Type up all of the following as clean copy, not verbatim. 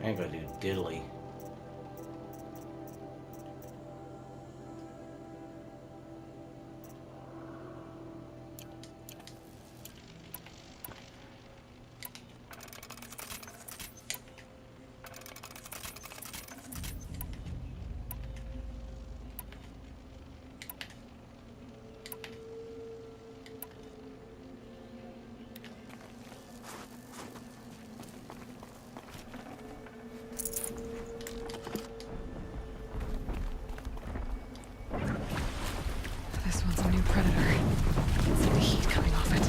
I ain't gonna do diddly. This one's a new predator. Can see the heat coming off it.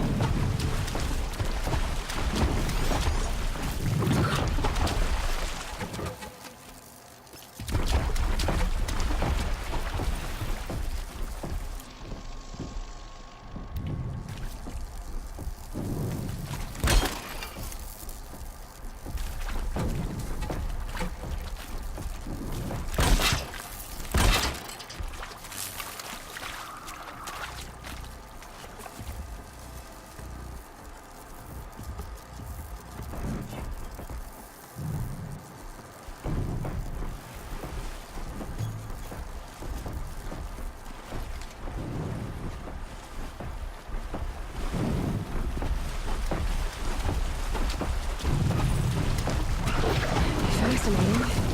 Fascinating.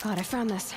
God, I found this.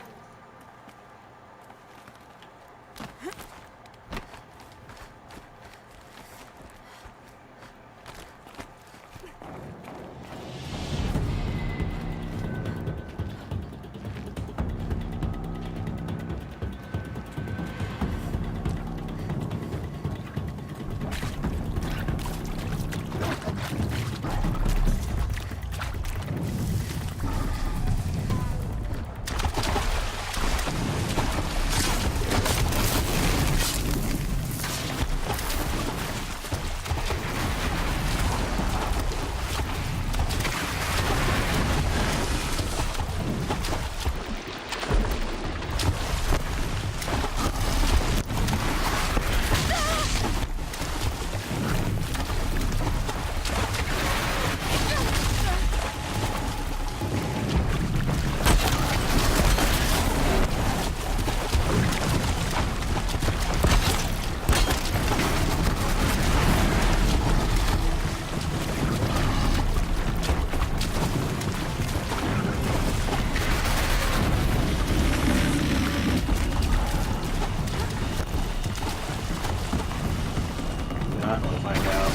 Not gonna find out.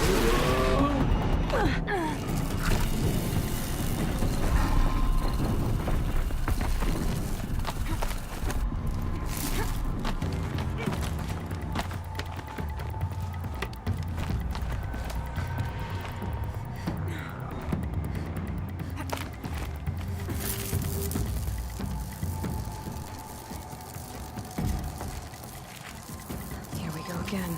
Here we go again.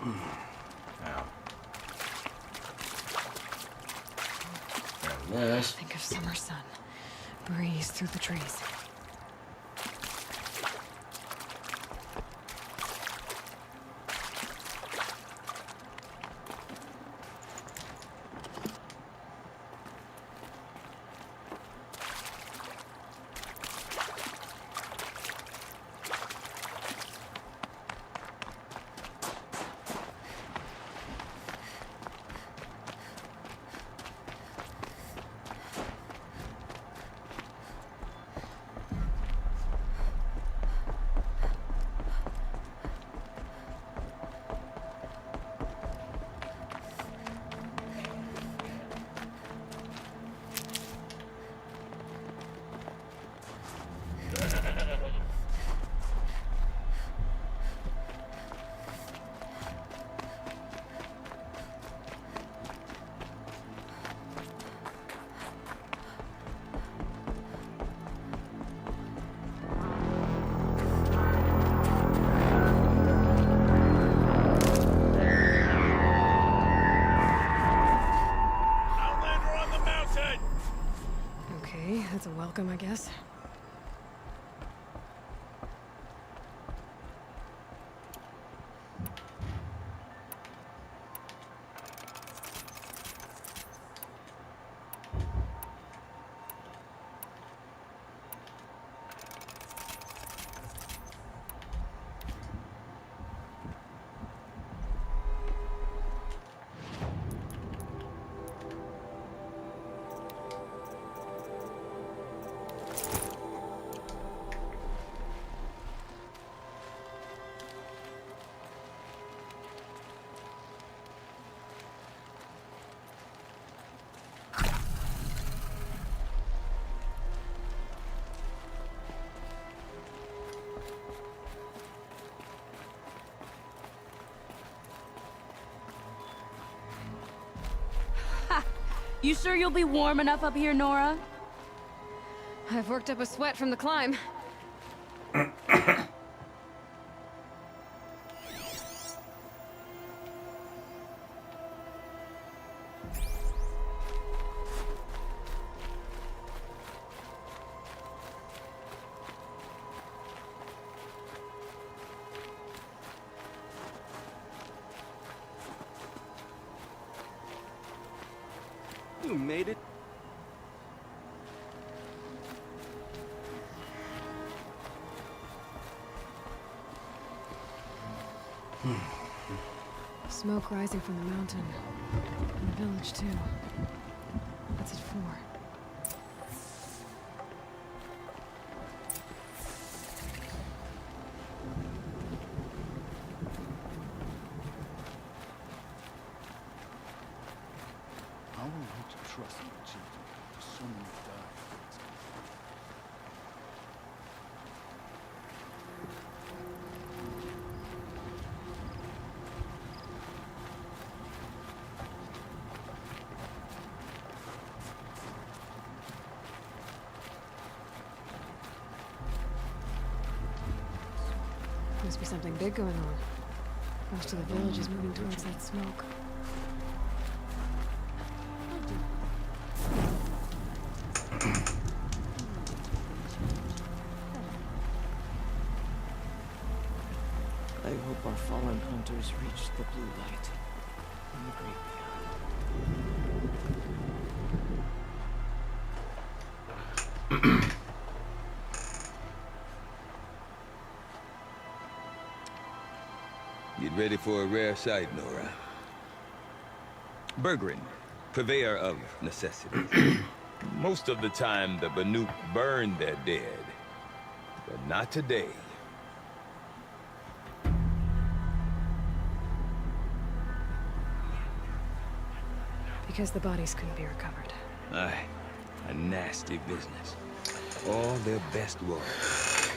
Ow. And this. Think of summer sun. Breeze through the trees. Okay, that's a welcome, I guess. You sure you'll be warm enough up here, Nora? I've worked up a sweat from the climb. You made it. Smoke rising from the mountain. And the village, too. What's it for? How are we to trust my children? So many died. Must be something big going on. Most of the village is moving towards that smoke. I hope our fallen hunters reach the blue light in the great beyond. Get ready for a rare sight, Nora. Bergrin, purveyor of necessities. Most of the time, the Banuk burn their dead. But not today. Because the bodies couldn't be recovered. Aye, a nasty business. All their best work lost.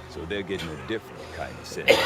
So they're getting a different kind of sentence.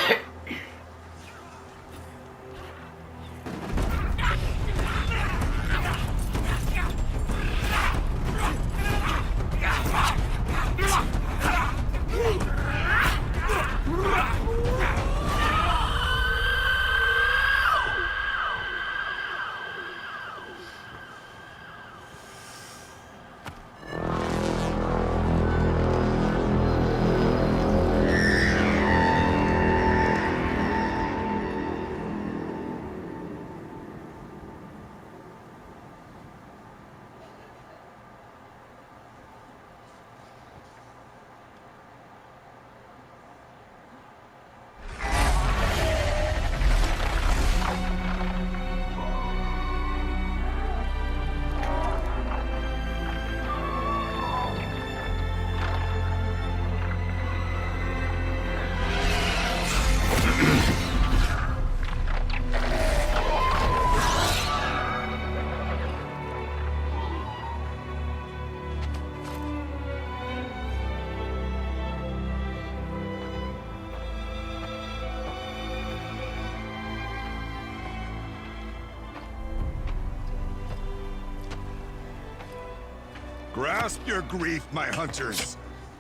Grasp your grief, my hunters,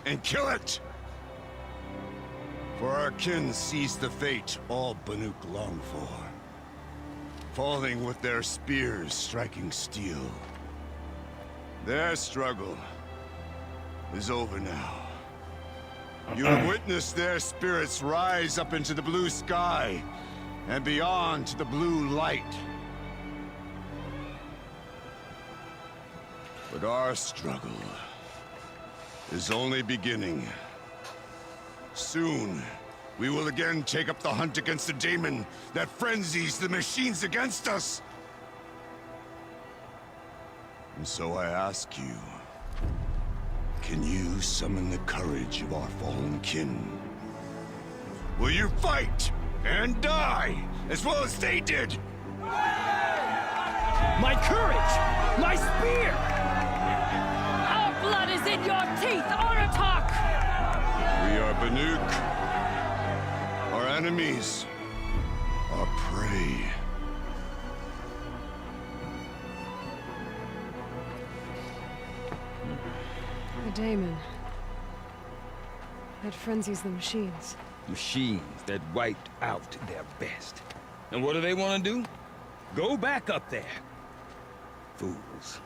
and kill it! For our kin sees the fate all Banuk long for. Falling with their spears striking steel. Their struggle is over now. You have witnessed their spirits rise up into the blue sky and beyond to the blue light. But our struggle is only beginning. Soon, we will again take up the hunt against the daemon that frenzies the machines against us. And so I ask you, can you summon the courage of our fallen kin? Will you fight and die as well as they did? My courage! My spear! Our blood is in your teeth, Aratak! We are Banuk. Our enemies are prey. The daemon. That frenzies the machines. Machines that wiped out their best. And what do they want to do? Go back up there. Fools.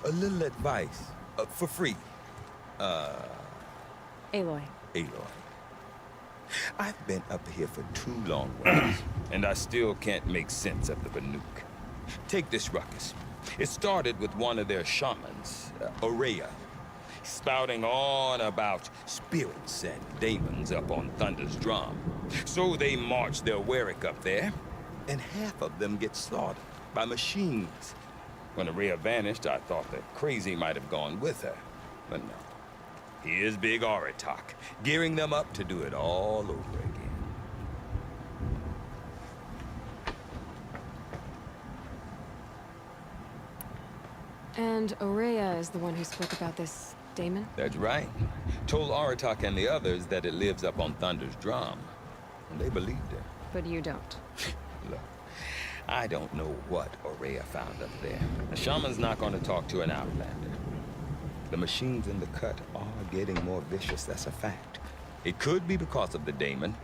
A little advice, for free. Aloy. Aloy. I've been up here for 2 long weeks, and I still can't make sense of the Banuk. Take this ruckus. It started with one of their shamans, Ourea, spouting on about spirits and demons up on Thunder's drum. So they marched their Warwick up there, and half of them get slaughtered by machines. When Ourea vanished, I thought that Crazy might have gone with her, but no. Here's Big Aratak, gearing them up to do it all over again. And Ourea is the one who spoke about this daemon? That's right. Told Aratak and the others that it lives up on Thunder's drum. And they believed her. But you don't. Look, I don't know what Ourea found up there. A shaman's not going to talk to an outlander. The machines in the cut are getting more vicious, that's a fact. It could be because of the daemon,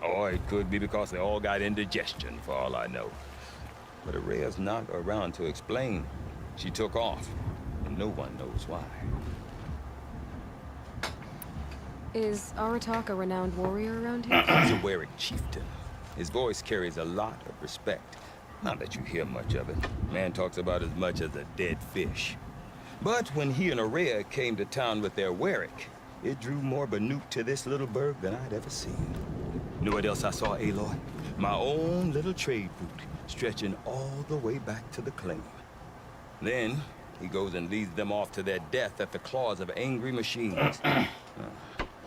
or it could be because they all got indigestion, for all I know. But Ourea's not around to explain. She took off, and no one knows why. Is Aratak a renowned warrior around here? He's a Warwick chieftain. His voice carries a lot of respect. Not that you hear much of it. Man talks about as much as a dead fish. But when he and Ourea came to town with their Warwick, it drew more Banuk to this little burg than I'd ever seen. Know what else I saw, Aloy? My own little trade route, stretching all the way back to the claim. Then, he goes and leads them off to their death at the claws of angry machines.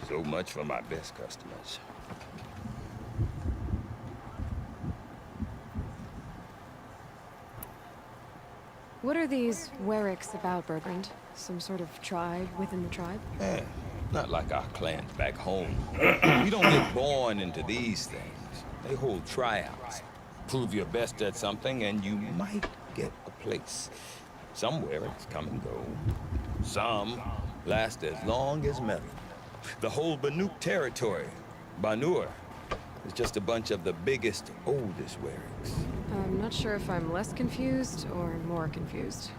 So much for my best customers. What are these Warwicks about, Bergrand? Some sort of tribe within the tribe? Not like our clans back home. You don't get born into these things. They hold tryouts. Prove your best at something and you might get a place. Some Warwicks come and go. Some last as long as metal. The whole Banuk territory, Banur, is just a bunch of the biggest, oldest Warwicks. I'm not sure if I'm less confused or more confused.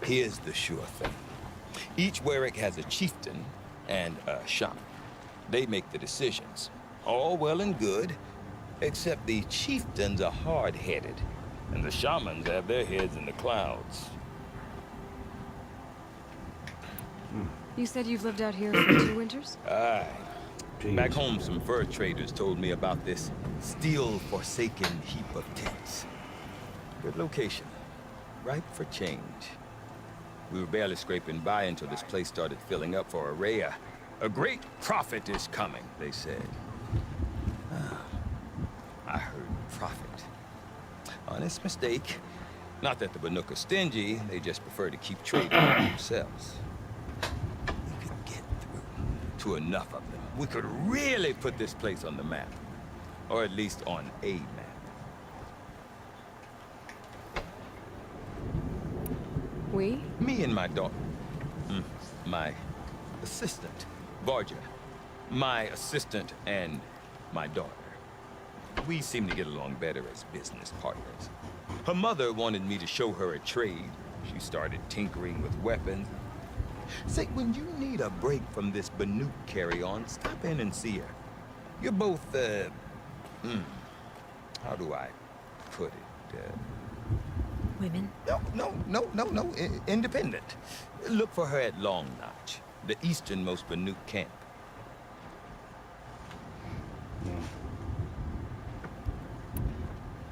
Here's the sure thing. Each Warwick has a chieftain and a shaman. They make the decisions. All well and good, except the chieftains are hard-headed, and the shamans have their heads in the clouds. You said you've lived out here for 2 winters? Aye. Jeez. Back home, some fur traders told me about this still-forsaken heap of tents. Good location. Ripe for change. We were barely scraping by until this place started filling up for Ourea. A great prophet is coming, they said. I heard prophet. Honest mistake. Not that the Banuk are stingy, they just prefer to keep trade among themselves. We could get through to enough of them. We could really put this place on the map. Or at least on a map. We? Me and my daughter. My assistant, Varja. My assistant and my daughter. We seem to get along better as business partners. Her mother wanted me to show her a trade. She started tinkering with weapons. Say, when you need a break from this Banuk carry-on, stop in and see her. You're both, how do I put it? Women? No, independent. Look for her at Long Notch, the easternmost Banuk camp.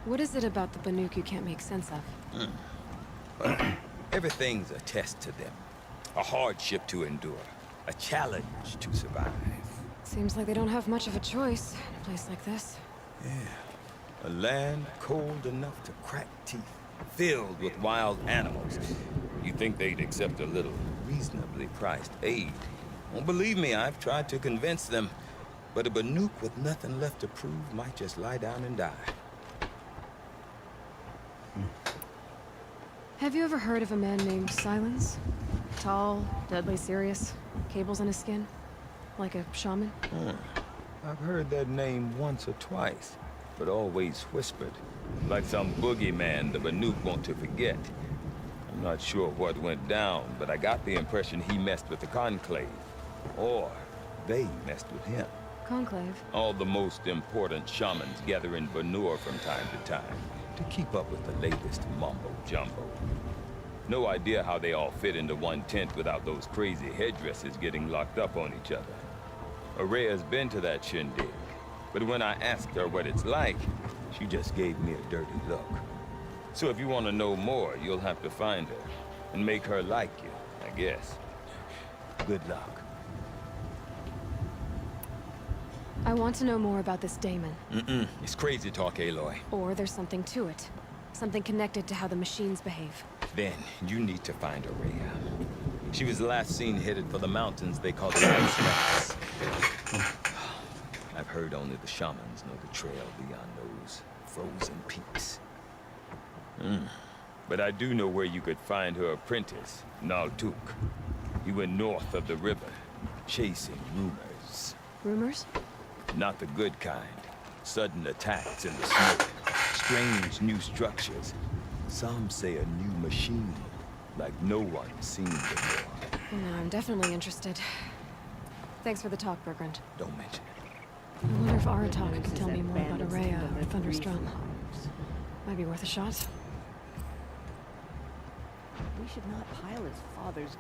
What is it about the Banuk you can't make sense of? Everything's a test to them. A hardship to endure. A challenge to survive. Seems like they don't have much of a choice in a place like this. Yeah. A land cold enough to crack teeth. Filled with wild animals. You'd think they'd accept a little reasonably priced aid. Well, believe me, I've tried to convince them. But a Banuk with nothing left to prove might just lie down and die. Have you ever heard of a man named Silence? Tall, deadly serious, cables on his skin? Like a shaman? I've heard that name once or twice, but always whispered. Like some boogeyman the Banuk want to forget. I'm not sure what went down, but I got the impression he messed with the Conclave. Or they messed with him. Conclave? All the most important shamans gather in Banur from time to time to keep up with the latest mumbo-jumbo. No idea how they all fit into one tent without those crazy headdresses getting locked up on each other. Araya's been to that shindig, but when I asked her what it's like, she just gave me a dirty look. So if you want to know more, you'll have to find her and make her like you, I guess. Good luck. I want to know more about this Daemon. It's crazy talk, Aloy. Or there's something to it. Something connected to how the machines behave. Then you need to find Araya. She was last seen headed for the mountains they call the Ice Mountains. I've heard only the shamans know the trail beyond those frozen peaks. But I do know where you could find her apprentice, Naltuk. He went north of the river, chasing rumors. Rumors? Not the good kind. Sudden attacks in the smoke. Strange new structures. Some say a new machine, like no one's seen before. No, I'm definitely interested. Thanks for the talk, Bergrand. Don't mention it. I wonder if Aratak could tell me more about Araya or Thunderstrom. Might be worth a shot. We should not pile his father's